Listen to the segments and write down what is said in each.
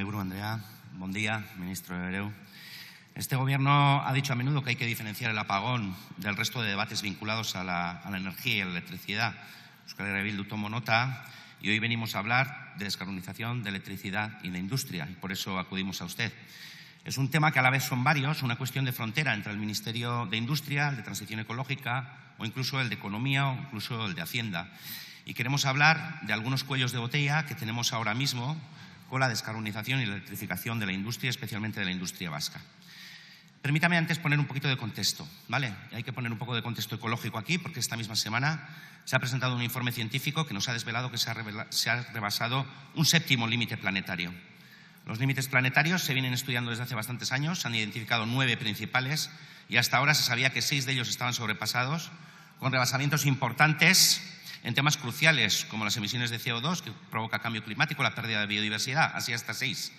Mahaiburu Andrea, buen día, ministro Hereu. Este Gobierno ha dicho a menudo que hay que diferenciar el apagón del resto de debates vinculados a la energía y a la electricidad. Euskal Herria Bildu tomó nota y hoy venimos a hablar de descarbonización, de electricidad y de industria, y por eso acudimos a usted. Es un tema que a la vez son varios, una cuestión de frontera entre el Ministerio de Industria, el de Transición Ecológica o incluso el de Economía o incluso el de Hacienda. Y queremos hablar de algunos cuellos de botella que tenemos ahora mismo con la descarbonización y la electrificación de la industria, especialmente de la industria vasca. Permítame antes poner un poquito de contexto, ¿vale? Hay que poner un poco de contexto ecológico aquí porque esta misma semana se ha presentado un informe científico que nos ha desvelado que se ha rebasado un séptimo límite planetario. Los límites planetarios se vienen estudiando desde hace bastantes años, se han identificado 9 principales y hasta ahora se sabía que 6 de ellos estaban sobrepasados, con rebasamientos importantes en temas cruciales como las emisiones de CO2, que provoca cambio climático, la pérdida de biodiversidad, así hasta 6.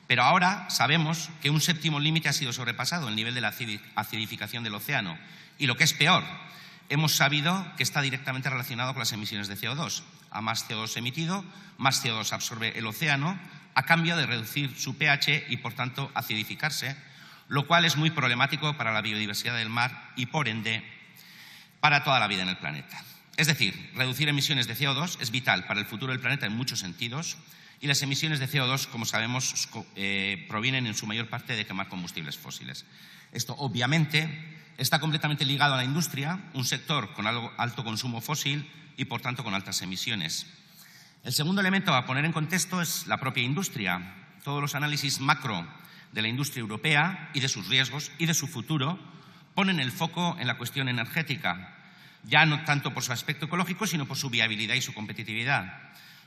Pero ahora sabemos que un séptimo límite ha sido sobrepasado, el nivel de la acidificación del océano. Y lo que es peor, hemos sabido que está directamente relacionado con las emisiones de CO2. A más CO2 emitido, más CO2 absorbe el océano, a cambio de reducir su pH y, por tanto, acidificarse, lo cual es muy problemático para la biodiversidad del mar y, por ende, para toda la vida en el planeta. Es decir, reducir emisiones de CO2 es vital para el futuro del planeta en muchos sentidos y las emisiones de CO2, como sabemos, provienen en su mayor parte de quemar combustibles fósiles. Esto, obviamente, está completamente ligado a la industria, un sector con alto consumo fósil y, por tanto, con altas emisiones. El segundo elemento a poner en contexto es la propia industria. Todos los análisis macro de la industria europea y de sus riesgos y de su futuro ponen el foco en la cuestión energética, ya no tanto por su aspecto ecológico, sino por su viabilidad y su competitividad.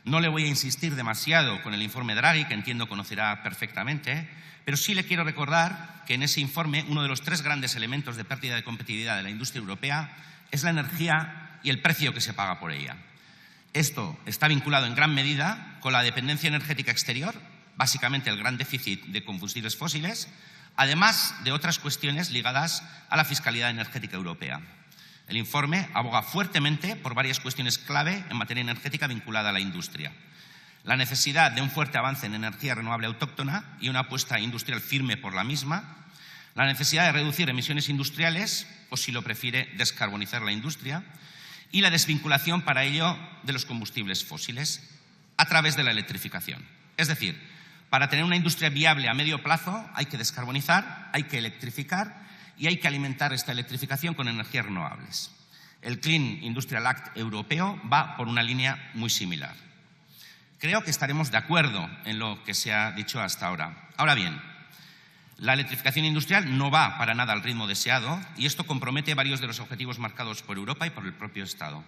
No le voy a insistir demasiado con el informe Draghi, que entiendo conocerá perfectamente, pero sí le quiero recordar que en ese informe uno de los 3 grandes elementos de pérdida de competitividad de la industria europea es la energía y el precio que se paga por ella. Esto está vinculado en gran medida con la dependencia energética exterior, básicamente el gran déficit de combustibles fósiles, además de otras cuestiones ligadas a la fiscalidad energética europea. El informe aboga fuertemente por varias cuestiones clave en materia energética vinculada a la industria. La necesidad de un fuerte avance en energía renovable autóctona y una apuesta industrial firme por la misma. La necesidad de reducir emisiones industriales, o si lo prefiere, descarbonizar la industria. Y la desvinculación para ello de los combustibles fósiles a través de la electrificación. Es decir, para tener una industria viable a medio plazo hay que descarbonizar, hay que electrificar y hay que alimentar esta electrificación con energías renovables. El Clean Industrial Act europeo va por una línea muy similar. Creo que estaremos de acuerdo en lo que se ha dicho hasta ahora. Ahora bien, la electrificación industrial no va para nada al ritmo deseado y esto compromete varios de los objetivos marcados por Europa y por el propio Estado.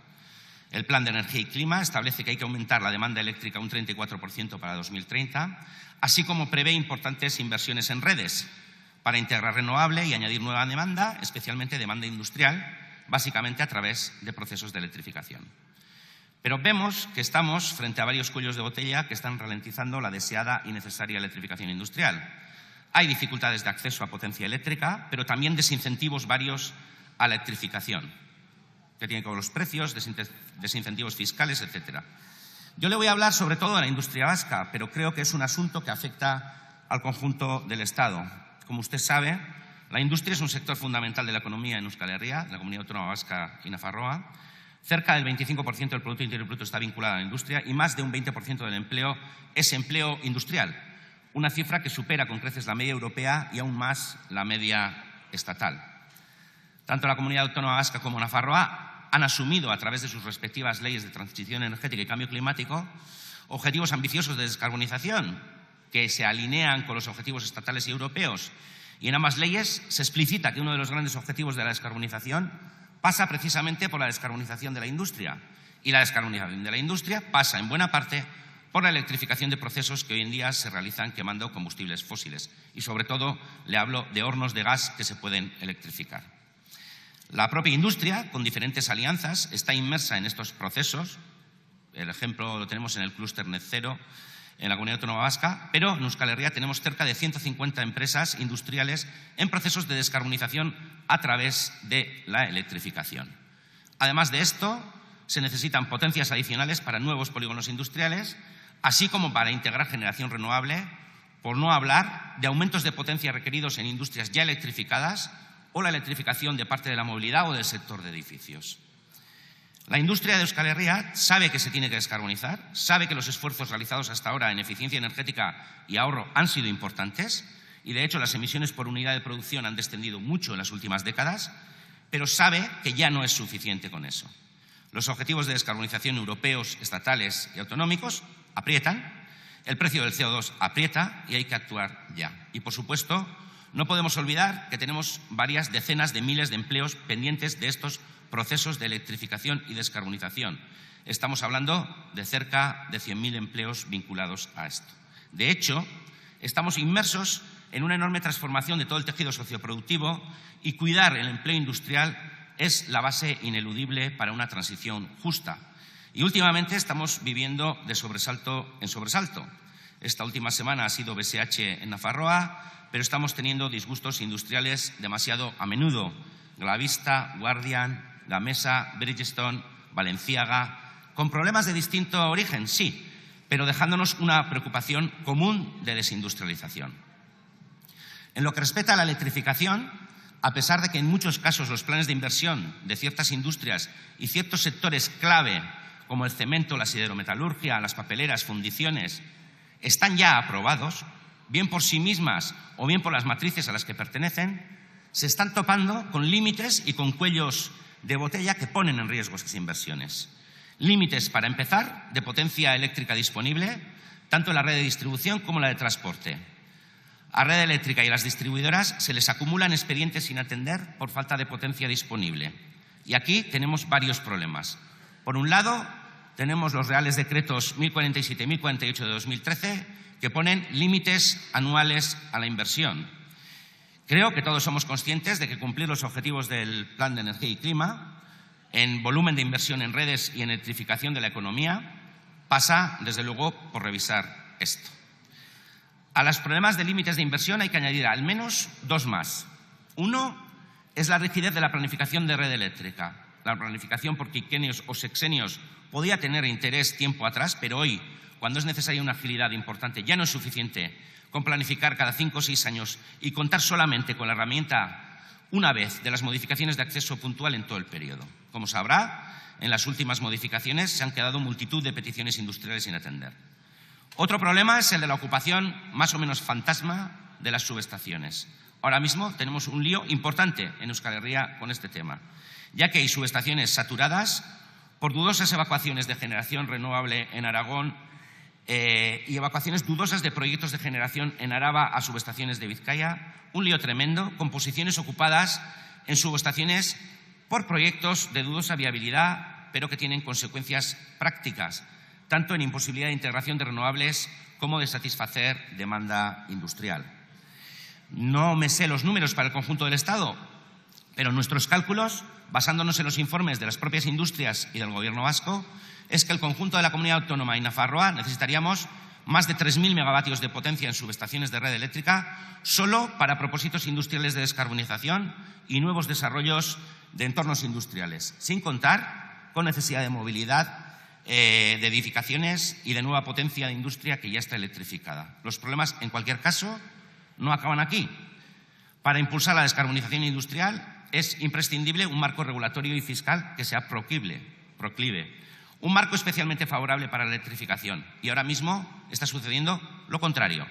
El Plan de Energía y Clima establece que hay que aumentar la demanda eléctrica un 34% para 2030, así como prevé importantes inversiones en redes para integrar renovable y añadir nueva demanda, especialmente demanda industrial, básicamente a través de procesos de electrificación. Pero vemos que estamos frente a varios cuellos de botella que están ralentizando la deseada y necesaria electrificación industrial. Hay dificultades de acceso a potencia eléctrica, pero también desincentivos varios a la electrificación, que tienen que ver con los precios, desincentivos fiscales, etc. Yo le voy a hablar sobre todo de la industria vasca, pero creo que es un asunto que afecta al conjunto del Estado. Como usted sabe, la industria es un sector fundamental de la economía en Euskal Herria, la Comunidad Autónoma Vasca y Nafarroa. Cerca del 25% del Producto Interior Bruto está vinculado a la industria y más de un 20% del empleo es empleo industrial, una cifra que supera con creces la media europea y aún más la media estatal. Tanto la Comunidad Autónoma Vasca como Nafarroa han asumido a través de sus respectivas leyes de transición energética y cambio climático objetivos ambiciosos de descarbonización que se alinean con los objetivos estatales y europeos. Y en ambas leyes se explicita que uno de los grandes objetivos de la descarbonización pasa precisamente por la descarbonización de la industria. Y la descarbonización de la industria pasa en buena parte por la electrificación de procesos que hoy en día se realizan quemando combustibles fósiles. Y sobre todo le hablo de hornos de gas que se pueden electrificar. La propia industria, con diferentes alianzas, está inmersa en estos procesos. El ejemplo lo tenemos en el clúster Net Zero, en la Comunidad Autónoma Vasca, pero en Euskal Herria tenemos cerca de 150 empresas industriales en procesos de descarbonización a través de la electrificación. Además de esto, se necesitan potencias adicionales para nuevos polígonos industriales, así como para integrar generación renovable por no hablar de aumentos de potencia requeridos en industrias ya electrificadas o la electrificación de parte de la movilidad o del sector de edificios. La industria de Euskal Herria sabe que se tiene que descarbonizar, sabe que los esfuerzos realizados hasta ahora en eficiencia energética y ahorro han sido importantes y, de hecho, las emisiones por unidad de producción han descendido mucho en las últimas décadas, pero sabe que ya no es suficiente con eso. Los objetivos de descarbonización europeos, estatales y autonómicos aprietan, el precio del CO2 aprieta y hay que actuar ya. Y, por supuesto, no podemos olvidar que tenemos varias decenas de miles de empleos pendientes de estos procesos de electrificación y descarbonización. Estamos hablando de cerca de 100.000 empleos vinculados a esto. De hecho, estamos inmersos en una enorme transformación de todo el tejido socioproductivo y cuidar el empleo industrial es la base ineludible para una transición justa. Y últimamente estamos viviendo de sobresalto en sobresalto. Esta última semana ha sido BSH en Nafarroa, pero estamos teniendo disgustos industriales demasiado a menudo. Glavista, Guardian, Gamesa, Bridgestone, Balenciaga, con problemas de distinto origen, sí, pero dejándonos una preocupación común de desindustrialización. En lo que respecta a la electrificación, a pesar de que en muchos casos los planes de inversión de ciertas industrias y ciertos sectores clave, como el cemento, la siderometalurgia, las papeleras, fundiciones, están ya aprobados, bien por sí mismas o bien por las matrices a las que pertenecen, se están topando con límites y con cuellos de botella que ponen en riesgo esas inversiones. Límites, para empezar, de potencia eléctrica disponible, tanto en la red de distribución como en la de transporte. A Red Eléctrica y a las distribuidoras se les acumulan expedientes sin atender por falta de potencia disponible. Y aquí tenemos varios problemas. Por un lado, tenemos los Reales Decretos 1047 y 1048 de 2013 que ponen límites anuales a la inversión. Creo que todos somos conscientes de que cumplir los objetivos del Plan de Energía y Clima en volumen de inversión en redes y en electrificación de la economía pasa, desde luego, por revisar esto. A los problemas de límites de inversión hay que añadir al menos dos más. Uno es la rigidez de la planificación de red eléctrica. La planificación por quinquenios o sexenios podía tener interés tiempo atrás, pero hoy, cuando es necesaria una agilidad importante, ya no es suficiente con planificar cada 5 o 6 años y contar solamente con la herramienta una vez de las modificaciones de acceso puntual en todo el periodo. Como sabrá, en las últimas modificaciones se han quedado multitud de peticiones industriales sin atender. Otro problema es el de la ocupación más o menos fantasma de las subestaciones. Ahora mismo tenemos un lío importante en Euskal Herria con este tema, ya que hay subestaciones saturadas por dudosas evacuaciones de generación renovable en Aragón y evacuaciones dudosas de proyectos de generación en Araba a subestaciones de Vizcaya. Un lío tremendo, con posiciones ocupadas en subestaciones por proyectos de dudosa viabilidad, pero que tienen consecuencias prácticas, tanto en imposibilidad de integración de renovables como de satisfacer demanda industrial. No me sé los números para el conjunto del Estado, pero nuestros cálculos, basándonos en los informes de las propias industrias y del Gobierno vasco, es que el conjunto de la comunidad autónoma y Nafarroa necesitaríamos más de 3.000 megavatios de potencia en subestaciones de red eléctrica solo para propósitos industriales de descarbonización y nuevos desarrollos de entornos industriales, sin contar con necesidad de movilidad, de edificaciones y de nueva potencia de industria que ya está electrificada. Los problemas, en cualquier caso, no acaban aquí. Para impulsar la descarbonización industrial es imprescindible un marco regulatorio y fiscal que sea proclive, un marco especialmente favorable para la electrificación. Y ahora mismo está sucediendo lo contrario.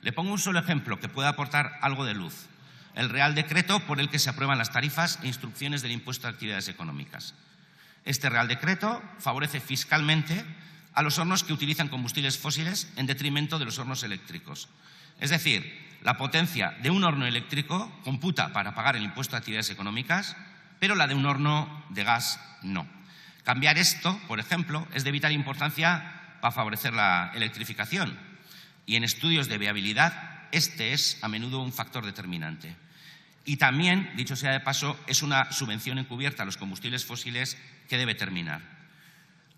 Le pongo un solo ejemplo que pueda aportar algo de luz. El Real Decreto por el que se aprueban las tarifas e instrucciones del impuesto de actividades económicas. Este Real Decreto favorece fiscalmente a los hornos que utilizan combustibles fósiles en detrimento de los hornos eléctricos. Es decir, la potencia de un horno eléctrico computa para pagar el impuesto de actividades económicas, pero la de un horno de gas no. Cambiar esto, por ejemplo, es de vital importancia para favorecer la electrificación. Y en estudios de viabilidad, este es a menudo un factor determinante. Y también, dicho sea de paso, es una subvención encubierta a los combustibles fósiles que debe terminar.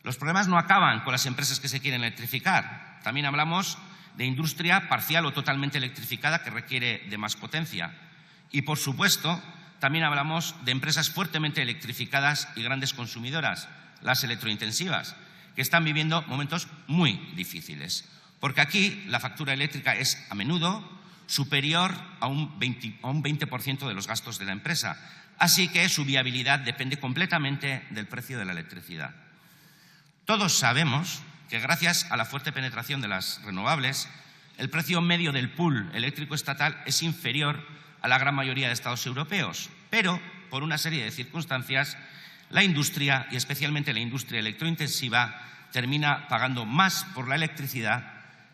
Los problemas no acaban con las empresas que se quieren electrificar. También hablamos de industria parcial o totalmente electrificada que requiere de más potencia. Y, por supuesto, también hablamos de empresas fuertemente electrificadas y grandes consumidoras, las electrointensivas, que están viviendo momentos muy difíciles. porque aquí la factura eléctrica es a menudo superior a un 20% de los gastos de la empresa, así que su viabilidad depende completamente del precio de la electricidad. Todos sabemos que gracias a la fuerte penetración de las renovables, el precio medio del pool eléctrico estatal es inferior a la gran mayoría de estados europeos, pero por una serie de circunstancias, la industria, y especialmente la industria electrointensiva, termina pagando más por la electricidad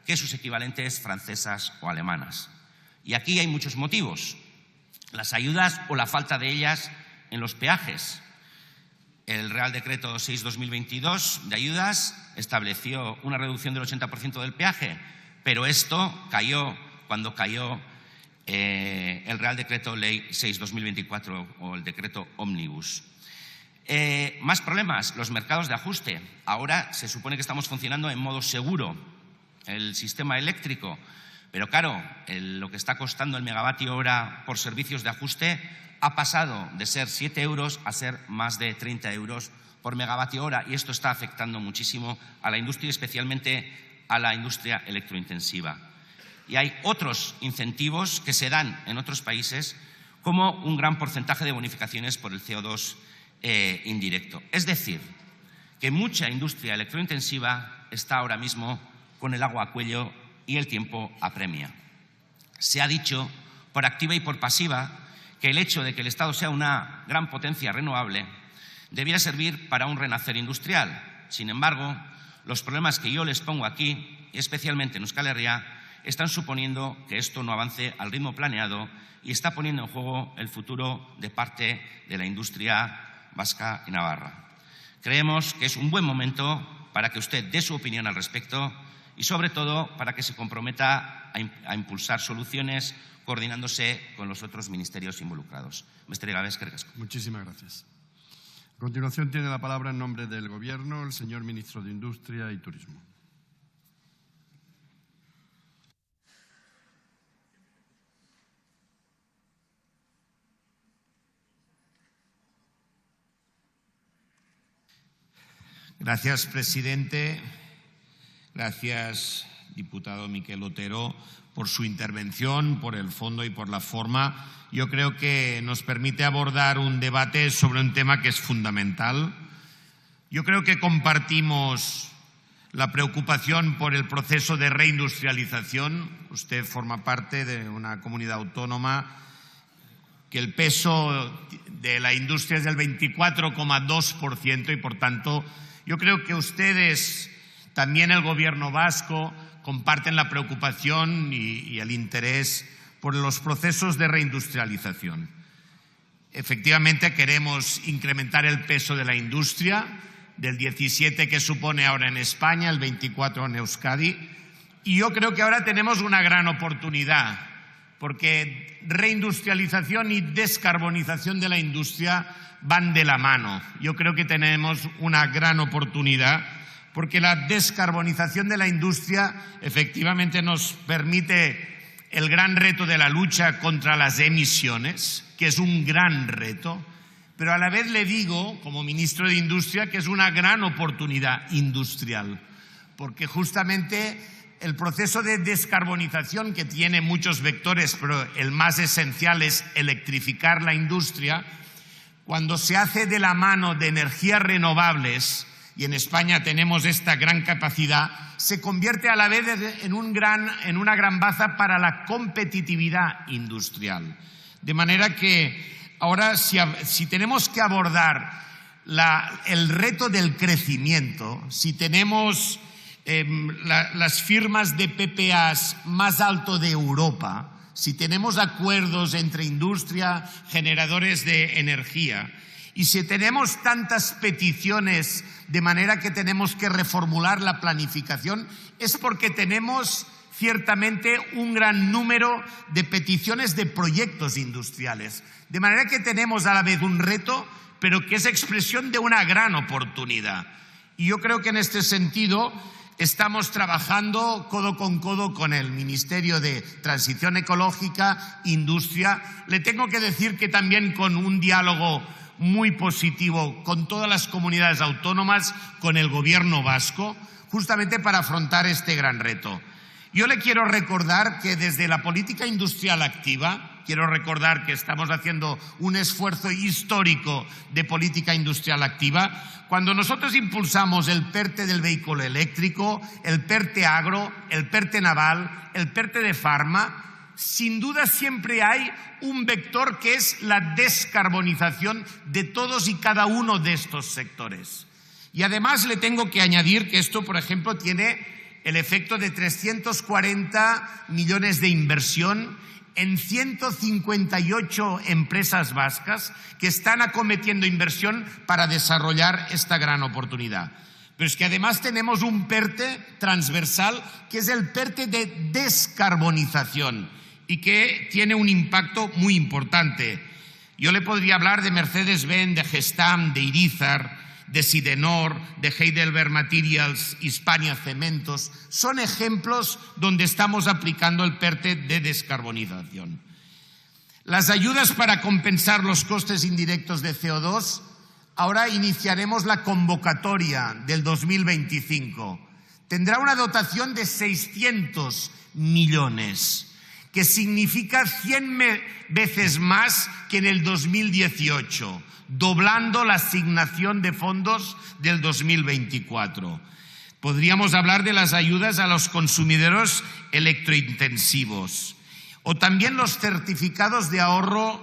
que sus equivalentes francesas o alemanas. Y aquí hay muchos motivos. Las ayudas o la falta de ellas en los peajes. El Real Decreto 6/2022 de ayudas estableció una reducción del 80% del peaje, pero esto cayó cuando cayó el Real Decreto Ley 6/2024 o el Decreto Ómnibus. Más problemas, los mercados de ajuste. Ahora se supone que estamos funcionando en modo seguro el sistema eléctrico, pero claro, lo que está costando el megavatio hora por servicios de ajuste ha pasado de ser 7 euros a ser más de 30 euros por megavatio hora, y esto está afectando muchísimo a la industria, especialmente a la industria electrointensiva. Y hay otros incentivos que se dan en otros países, como un gran porcentaje de bonificaciones por el CO2 indirecto. Es decir, que mucha industria electrointensiva está ahora mismo con el agua a cuello y el tiempo apremia. Se ha dicho, por activa y por pasiva, que el hecho de que el Estado sea una gran potencia renovable debiera servir para un renacer industrial. Sin embargo, los problemas que yo les pongo aquí, especialmente en Euskal Herria, están suponiendo que esto no avance al ritmo planeado y está poniendo en juego el futuro de parte de la industria vasca y navarra. Creemos que es un buen momento para que usted dé su opinión al respecto y, sobre todo, para que se comprometa a impulsar soluciones coordinándose con los otros ministerios involucrados. Besterik gabe, eskerrik asko. Muchísimas gracias. A continuación tiene la palabra en nombre del Gobierno el señor Ministro de Industria y Turismo. Gracias, presidente. Gracias, diputado Miquel Otero, por su intervención, por el fondo y por la forma. Yo creo que nos permite abordar un debate sobre un tema que es fundamental. Yo creo que compartimos la preocupación por el proceso de reindustrialización. Usted forma parte de una comunidad autónoma que el peso de la industria es del 24,2% y, por tanto, yo creo que ustedes, también el Gobierno vasco, comparten la preocupación y el interés por los procesos de reindustrialización. Efectivamente, queremos incrementar el peso de la industria, del 17 que supone ahora en España, el 24 en Euskadi. Y yo creo que ahora tenemos una gran oportunidad, porque reindustrialización y descarbonización de la industria van de la mano. Yo creo que tenemos una gran oportunidad, porque la descarbonización de la industria efectivamente nos permite el gran reto de la lucha contra las emisiones, que es un gran reto, pero a la vez le digo, como ministro de Industria, que es una gran oportunidad industrial, porque justamente el proceso de descarbonización, que tiene muchos vectores, pero el más esencial es electrificar la industria, cuando se hace de la mano de energías renovables, y en España tenemos esta gran capacidad, se convierte a la vez en una gran baza para la competitividad industrial. De manera que ahora, si tenemos que abordar el reto del crecimiento, si tenemos las firmas de PPAs más alto de Europa, si tenemos acuerdos entre industria, generadores de energía, y si tenemos tantas peticiones de manera que tenemos que reformular la planificación, es porque tenemos ciertamente un gran número de peticiones de proyectos industriales. De manera que tenemos a la vez un reto, pero que es expresión de una gran oportunidad. Y yo creo que en este sentido estamos trabajando codo con el Ministerio de Transición Ecológica, Industria. Le tengo que decir que también con un diálogo muy positivo con todas las comunidades autónomas, con el Gobierno vasco, justamente para afrontar este gran reto. Yo le quiero recordar que desde la política industrial activa, quiero recordar que estamos haciendo un esfuerzo histórico de política industrial activa. Cuando nosotros impulsamos el PERTE del vehículo eléctrico, el PERTE agro, el PERTE naval, el PERTE de farma, sin duda siempre hay un vector que es la descarbonización de todos y cada uno de estos sectores. Y además le tengo que añadir que esto, por ejemplo, tiene el efecto de 340 millones de inversión en 158 empresas vascas que están acometiendo inversión para desarrollar esta gran oportunidad. Pero es que además tenemos un PERTE transversal que es el PERTE de descarbonización y que tiene un impacto muy importante. Yo le podría hablar de Mercedes-Benz, de Gestamp, de Irizar, de Sidenor, de Heidelberg Materials, Hispania Cementos. Son ejemplos donde estamos aplicando el PERTE de descarbonización. Las ayudas para compensar los costes indirectos de CO2, ahora iniciaremos la convocatoria del 2025. Tendrá una dotación de 600 millones, que significa 100 veces más que en el 2018. Doblando la asignación de fondos del 2024. Podríamos hablar de las ayudas a los consumidores electrointensivos o también los certificados de ahorro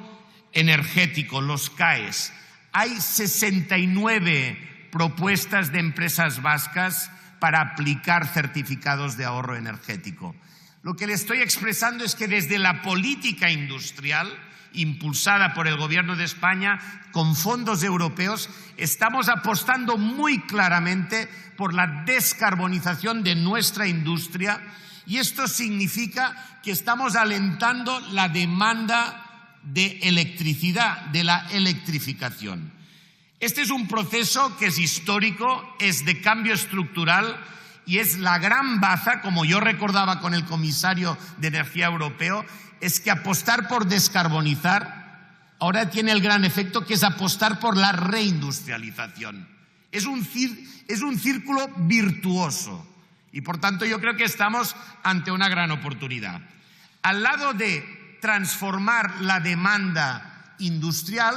energético, los CAEs. Hay 69 propuestas de empresas vascas para aplicar certificados de ahorro energético. Lo que le estoy expresando es que desde la política industrial impulsada por el Gobierno de España con fondos europeos, estamos apostando muy claramente por la descarbonización de nuestra industria y esto significa que estamos alentando la demanda de electricidad, de la electrificación. Este es un proceso que es histórico, es de cambio estructural y es la gran baza, como yo recordaba con el comisario de Energía europeo, es que apostar por descarbonizar ahora tiene el gran efecto que es apostar por la reindustrialización. Es un círculo virtuoso y por tanto yo creo que estamos ante una gran oportunidad. Al lado de transformar la demanda industrial,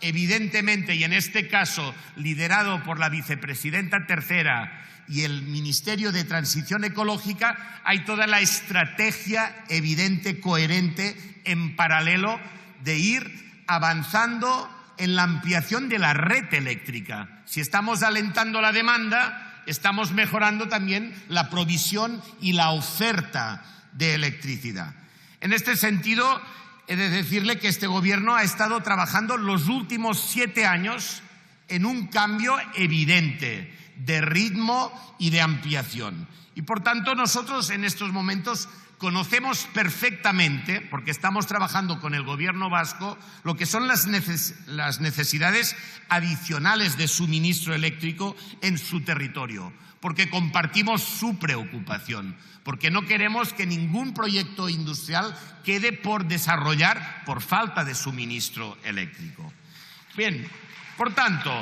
evidentemente, y en este caso liderado por la vicepresidenta tercera y el Ministerio de Transición Ecológica, hay toda la estrategia evidente, coherente, en paralelo, de ir avanzando en la ampliación de la red eléctrica. Si estamos alentando la demanda, estamos mejorando también la provisión y la oferta de electricidad. En este sentido, he de decirle que este Gobierno ha estado trabajando los últimos 7 años en un cambio evidente de ritmo y de ampliación. Y por tanto nosotros en estos momentos conocemos perfectamente, porque estamos trabajando con el Gobierno vasco, lo que son las necesidades adicionales de suministro eléctrico en su territorio, porque compartimos su preocupación, porque no queremos que ningún proyecto industrial quede por desarrollar por falta de suministro eléctrico. Bien, por tanto,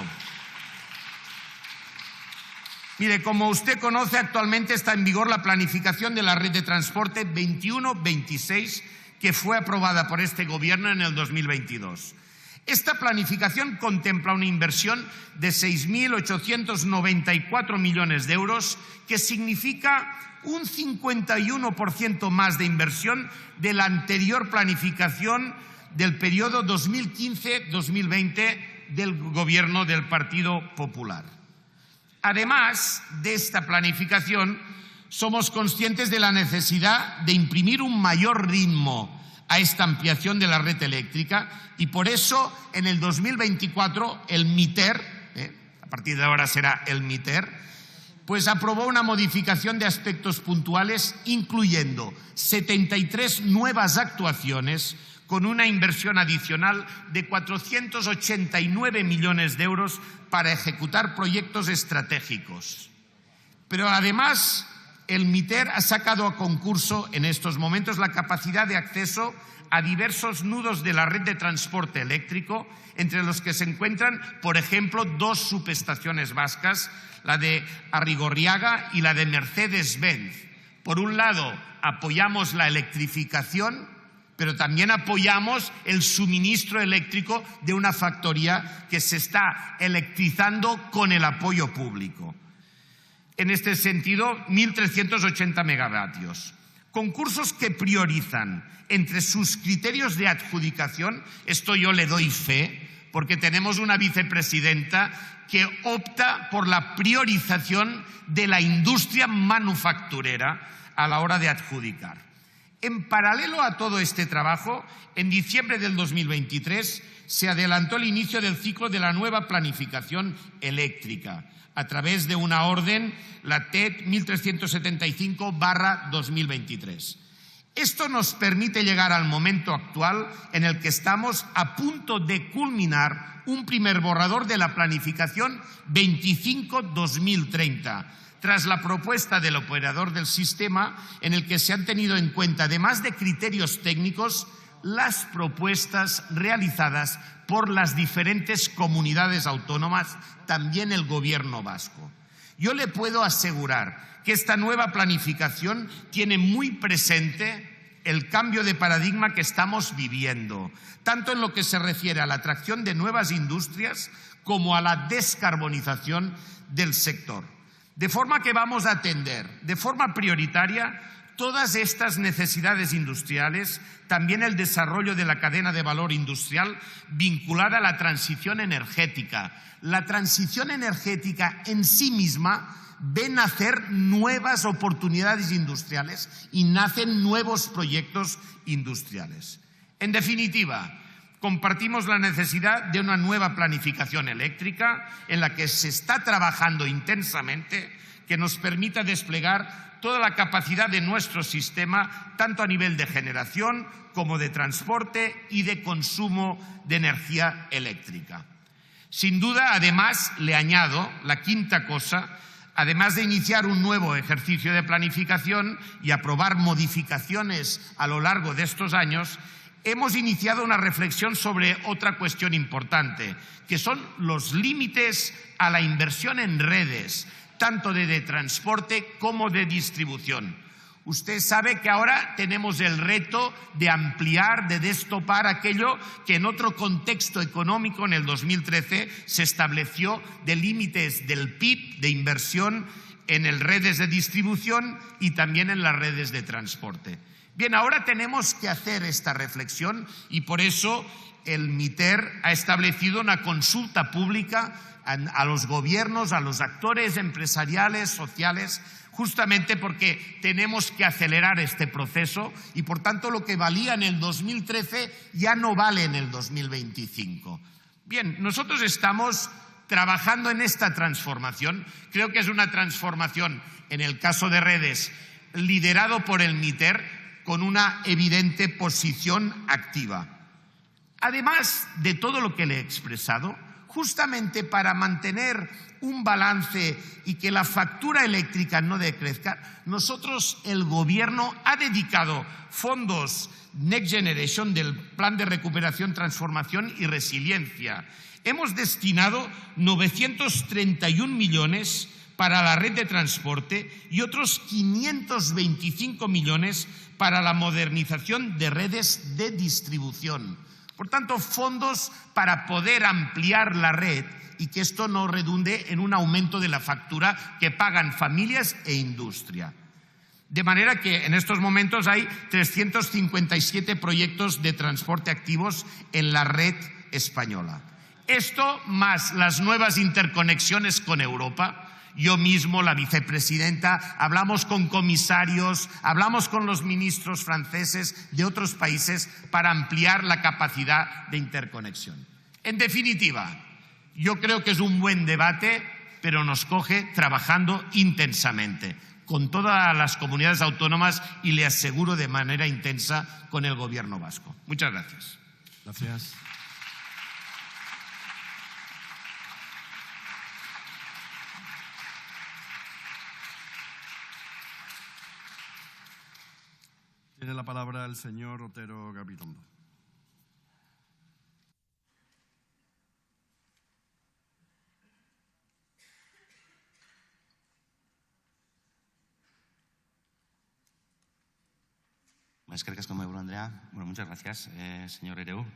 mire, como usted conoce, actualmente está en vigor la planificación de la red de transporte 21-26 que fue aprobada por este Gobierno en el 2022. Esta planificación contempla una inversión de 6.894 millones de euros, que significa un 51% más de inversión de la anterior planificación del periodo 2015-2020 del Gobierno del Partido Popular. Además de esta planificación, somos conscientes de la necesidad de imprimir un mayor ritmo a esta ampliación de la red eléctrica y por eso en el 2024 el MITER, a partir de ahora será el MITER, pues aprobó una modificación de aspectos puntuales incluyendo 73 nuevas actuaciones con una inversión adicional de 489 millones de euros para ejecutar proyectos estratégicos. Pero además, el MITER ha sacado a concurso en estos momentos la capacidad de acceso a diversos nudos de la red de transporte eléctrico, entre los que se encuentran, por ejemplo, 2 subestaciones vascas, la de Arrigorriaga y la de Mercedes-Benz. Por un lado, apoyamos la electrificación, pero también apoyamos el suministro eléctrico de una factoría que se está electrizando con el apoyo público. En este sentido, 1.380 megavatios. Concursos que priorizan entre sus criterios de adjudicación, esto yo le doy fe, porque tenemos una vicepresidenta que opta por la priorización de la industria manufacturera a la hora de adjudicar. En paralelo a todo este trabajo, en diciembre del 2023 se adelantó el inicio del ciclo de la nueva planificación eléctrica a través de una orden, la TED 1375/2023. Esto nos permite llegar al momento actual en el que estamos a punto de culminar un primer borrador de la planificación 25-2030, tras la propuesta del operador del sistema, en el que se han tenido en cuenta, además de criterios técnicos, las propuestas realizadas por las diferentes comunidades autónomas, también el Gobierno vasco. Yo le puedo asegurar que esta nueva planificación tiene muy presente el cambio de paradigma que estamos viviendo, tanto en lo que se refiere a la atracción de nuevas industrias como a la descarbonización del sector. De forma que vamos a atender de forma prioritaria todas estas necesidades industriales, también el desarrollo de la cadena de valor industrial vinculada a la transición energética. La transición energética en sí misma ve nacer nuevas oportunidades industriales y nacen nuevos proyectos industriales. En definitiva, compartimos la necesidad de una nueva planificación eléctrica en la que se está trabajando intensamente, que nos permita desplegar toda la capacidad de nuestro sistema, tanto a nivel de generación como de transporte y de consumo de energía eléctrica. Sin duda, además, le añado la quinta cosa, además de iniciar un nuevo ejercicio de planificación y aprobar modificaciones a lo largo de estos años, hemos iniciado una reflexión sobre otra cuestión importante, que son los límites a la inversión en redes, tanto de transporte como de distribución. Usted sabe que ahora tenemos el reto de ampliar, de destopar aquello que en otro contexto económico, en el 2013, se estableció de límites del PIB, de inversión en las redes de distribución y también en las redes de transporte. Bien, ahora tenemos que hacer esta reflexión y por eso el MITER ha establecido una consulta pública a los gobiernos, a los actores empresariales, sociales, justamente porque tenemos que acelerar este proceso y, por tanto, lo que valía en el 2013 ya no vale en el 2025. Bien, nosotros estamos trabajando en esta transformación. Creo que es una transformación, en el caso de redes, liderado por el MITER, con una evidente posición activa. Además de todo lo que le he expresado, justamente para mantener un balance y que la factura eléctrica no decrezca, nosotros, el Gobierno, ha dedicado fondos Next Generation del Plan de Recuperación, Transformación y Resiliencia. Hemos destinado 931 millones para la red de transporte y otros 525 millones para la modernización de redes de distribución. Por tanto, fondos para poder ampliar la red y que esto no redunde en un aumento de la factura que pagan familias e industria. De manera que en estos momentos hay 357 proyectos de transporte activos en la red española. Esto más las nuevas interconexiones con Europa. Yo mismo, la vicepresidenta, hablamos con comisarios, hablamos con los ministros franceses de otros países para ampliar la capacidad de interconexión. En definitiva, yo creo que es un buen debate, pero nos coge trabajando intensamente con todas las comunidades autónomas y le aseguro de manera intensa con el Gobierno vasco. Muchas gracias. Gracias. Tiene la palabra el señor Otero Gabilondo. Eskerrik asko, mahaiburu Andrea. Bueno, muchas gracias, señor Hereu.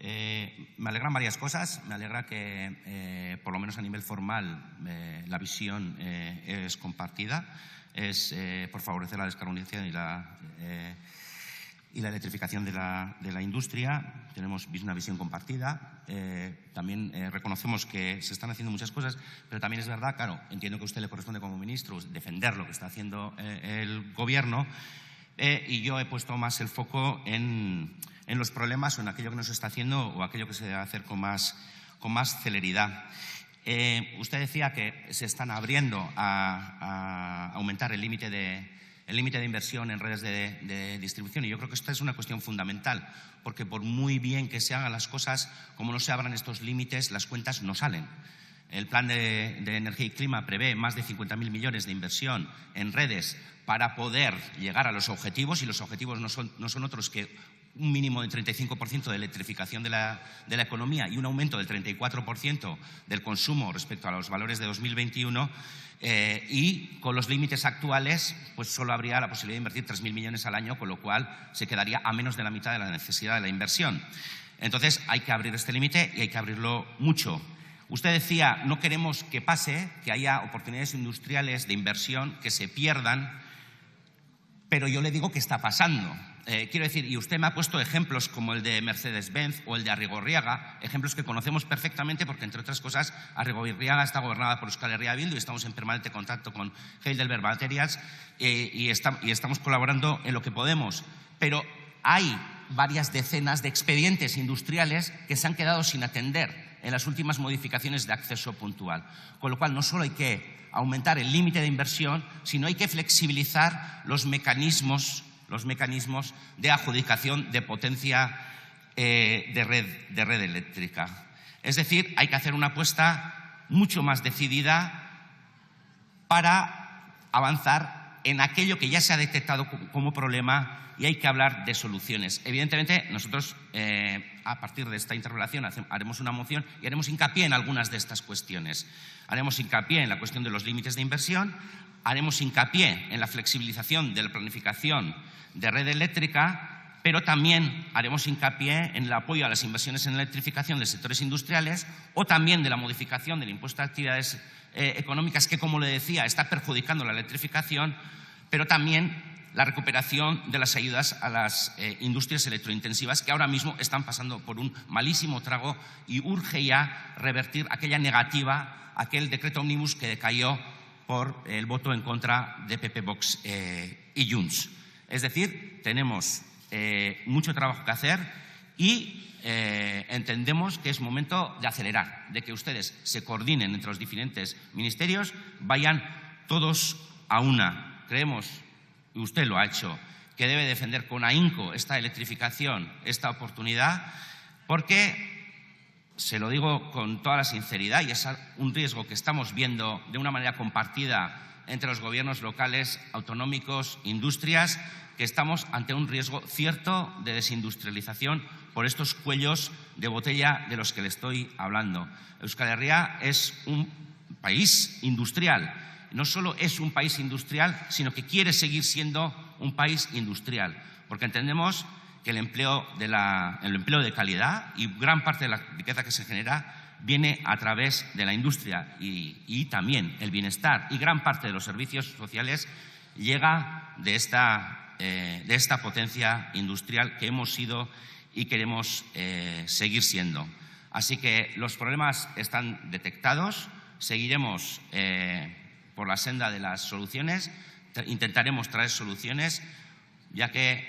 Me alegran varias cosas. Me alegra que, por lo menos a nivel formal, la visión es compartida. Es por favorecer la descarbonización y la electrificación de la industria. Tenemos una visión compartida. También reconocemos que se están haciendo muchas cosas, pero también es verdad, claro, entiendo que a usted le corresponde como ministro defender lo que está haciendo el Gobierno, y yo he puesto más el foco en los problemas o en aquello que no se está haciendo o aquello que se debe hacer con más celeridad. Usted decía que se están abriendo a aumentar el límite de inversión en redes de distribución, y yo creo que esta es una cuestión fundamental, porque por muy bien que se hagan las cosas, como no se abran estos límites, las cuentas no salen. El Plan de Energía y Clima prevé más de 50.000 millones de inversión en redes para poder llegar a los objetivos, y los objetivos no son otros que un mínimo del 35% de electrificación de la economía y un aumento del 34% del consumo respecto a los valores de 2021, y con los límites actuales pues solo habría la posibilidad de invertir 3.000 millones al año, con lo cual se quedaría a menos de la mitad de la necesidad de la inversión. Entonces hay que abrir este límite y hay que abrirlo mucho. Usted decía, no queremos que pase, que haya oportunidades industriales de inversión que se pierdan, pero yo le digo que está pasando. Quiero decir, y usted me ha puesto ejemplos como el de Mercedes-Benz o el de Arrigorriaga, ejemplos que conocemos perfectamente porque, entre otras cosas, Arrigorriaga está gobernada por Euskal Herria Bildu y estamos en permanente contacto con Heidelberg Materials, y estamos colaborando en lo que podemos. Pero hay varias decenas de expedientes industriales que se han quedado sin atender en las últimas modificaciones de acceso puntual. Con lo cual, no solo hay que aumentar el límite de inversión, sino hay que flexibilizar los mecanismos de adjudicación de potencia de red eléctrica. Es decir, hay que hacer una apuesta mucho más decidida para avanzar en aquello que ya se ha detectado como problema, y hay que hablar de soluciones. Evidentemente, nosotros, a partir de esta interpelación, haremos una moción y haremos hincapié en algunas de estas cuestiones. Haremos hincapié en la cuestión de los límites de inversión, haremos hincapié en la flexibilización de la planificación de red eléctrica, pero también haremos hincapié en el apoyo a las inversiones en electrificación de sectores industriales, o también de la modificación del impuesto a actividades económicas, que, como le decía, está perjudicando la electrificación, pero también la recuperación de las ayudas a las industrias electrointensivas, que ahora mismo están pasando por un malísimo trago, y urge ya revertir aquella negativa, aquel decreto ómnibus que decayó por el voto en contra de PP, Vox y Junts. Es decir, tenemos mucho trabajo que hacer y entendemos que es momento de acelerar, de que ustedes se coordinen entre los diferentes ministerios, vayan todos a una. Creemos, y usted lo ha hecho, que debe defender con ahínco esta electrificación, esta oportunidad, porque, se lo digo con toda la sinceridad, y es un riesgo que estamos viendo de una manera compartida entre los gobiernos locales, autonómicos, industrias, que estamos ante un riesgo cierto de desindustrialización por estos cuellos de botella de los que le estoy hablando. Euskal Herria es un país industrial. No solo es un país industrial, sino que quiere seguir siendo un país industrial, porque entendemos que el empleo de calidad y gran parte de la riqueza que se genera viene a través de la industria, y también el bienestar y gran parte de los servicios sociales llega de esta potencia industrial que hemos sido y queremos seguir siendo. Así que los problemas están detectados, seguiremos por la senda de las soluciones, intentaremos traer soluciones, ya que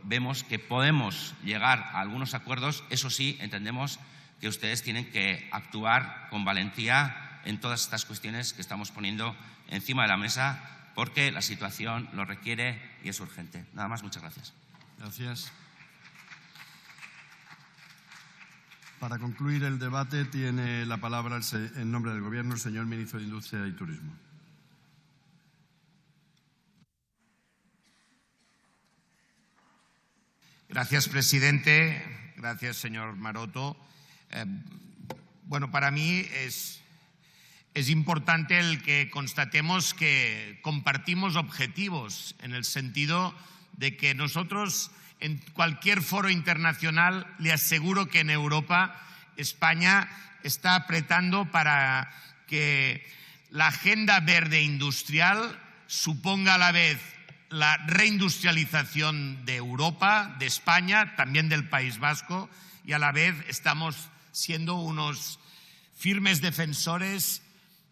vemos que podemos llegar a algunos acuerdos. Eso sí, entendemos que ustedes tienen que actuar con valentía en todas estas cuestiones que estamos poniendo encima de la mesa, porque la situación lo requiere y es urgente. Nada más, muchas gracias. Gracias. Para concluir el debate tiene la palabra en nombre del Gobierno el señor Ministro de Industria y Turismo. Gracias, presidente. Gracias, señor Maroto. Bueno, para mí es importante el que constatemos que compartimos objetivos en el sentido de que nosotros en cualquier foro internacional le aseguro que en Europa España está apretando para que la agenda verde industrial suponga a la vez la reindustrialización de Europa, de España, también del País Vasco, y a la vez estamos siendo unos firmes defensores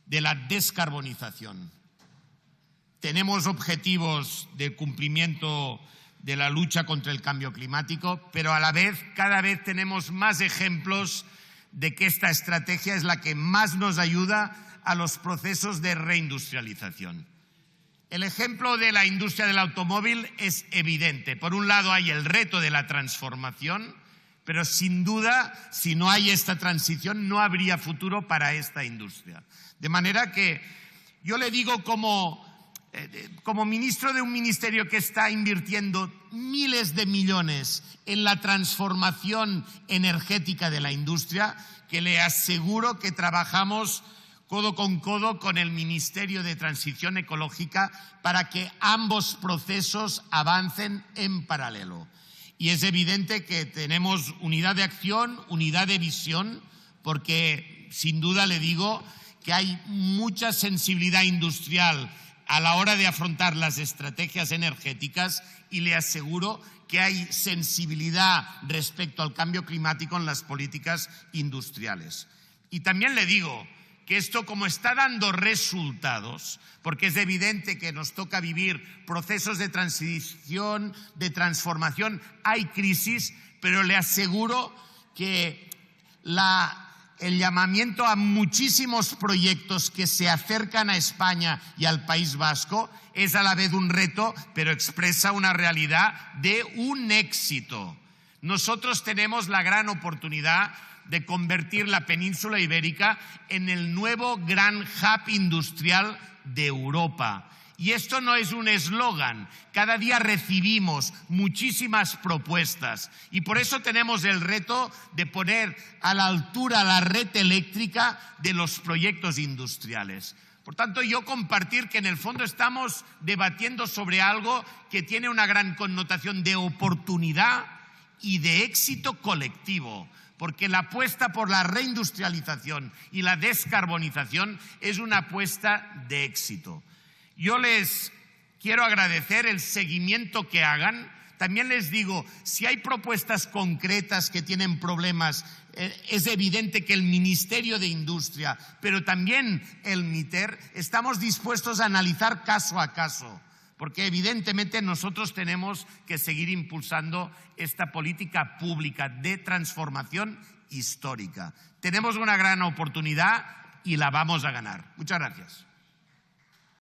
de la descarbonización. Tenemos objetivos de cumplimiento de la lucha contra el cambio climático, pero a la vez cada vez tenemos más ejemplos de que esta estrategia es la que más nos ayuda a los procesos de reindustrialización. El ejemplo de la industria del automóvil es evidente. Por un lado hay el reto de la transformación, pero sin duda, si no hay esta transición, no habría futuro para esta industria. De manera que yo le digo como ministro de un ministerio que está invirtiendo miles de millones en la transformación energética de la industria, que le aseguro que trabajamos codo con el Ministerio de Transición Ecológica para que ambos procesos avancen en paralelo. Y es evidente que tenemos unidad de acción, unidad de visión, porque sin duda le digo que hay mucha sensibilidad industrial a la hora de afrontar las estrategias energéticas y le aseguro que hay sensibilidad respecto al cambio climático en las políticas industriales. Y también le digo que esto, como está dando resultados, porque es evidente que nos toca vivir procesos de transición, de transformación, hay crisis, pero le aseguro que el llamamiento a muchísimos proyectos que se acercan a España y al País Vasco es a la vez un reto, pero expresa una realidad de un éxito. Nosotros tenemos la gran oportunidad de convertir la península ibérica en el nuevo gran hub industrial de Europa. Y esto no es un eslogan, cada día recibimos muchísimas propuestas y por eso tenemos el reto de poner a la altura la red eléctrica de los proyectos industriales. Por tanto, yo compartir que en el fondo estamos debatiendo sobre algo que tiene una gran connotación de oportunidad y de éxito colectivo, porque la apuesta por la reindustrialización y la descarbonización es una apuesta de éxito. Yo les quiero agradecer el seguimiento que hagan. También les digo, si hay propuestas concretas que tienen problemas, es evidente que el Ministerio de Industria, pero también el MITER, estamos dispuestos a analizar caso a caso, porque evidentemente nosotros tenemos que seguir impulsando esta política pública de transformación histórica. Tenemos una gran oportunidad y la vamos a ganar. Muchas gracias.